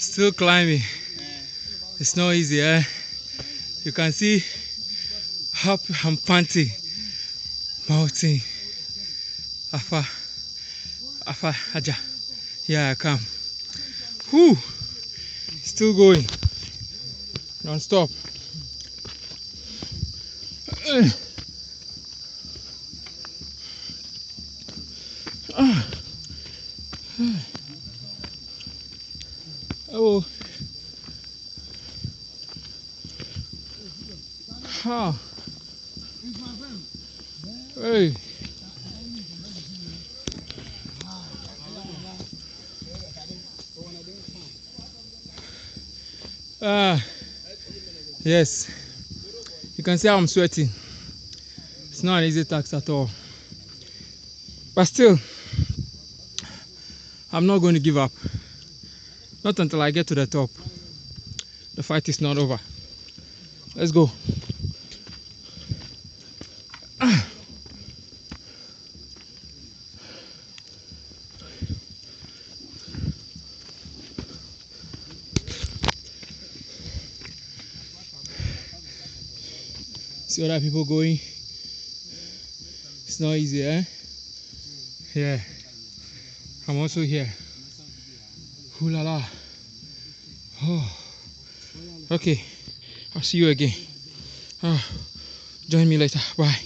Still climbing. It's not easy, eh? You can see how I'm panting. Mountain. Afa. Afa. Aja. Here I come. Whew. Still going. Non-stop. Oh. Ah. Hey. Ah. Yes. You can see how I'm sweating. It's not an easy task at all. But still, I'm not going to give up. Not until I get to the top. The fight is not over. Let's go. See other people going. It's not easy, eh? Yeah. I'm also here. Ooh la la. Oh. Okay. I'll see you again. Join me later. Bye.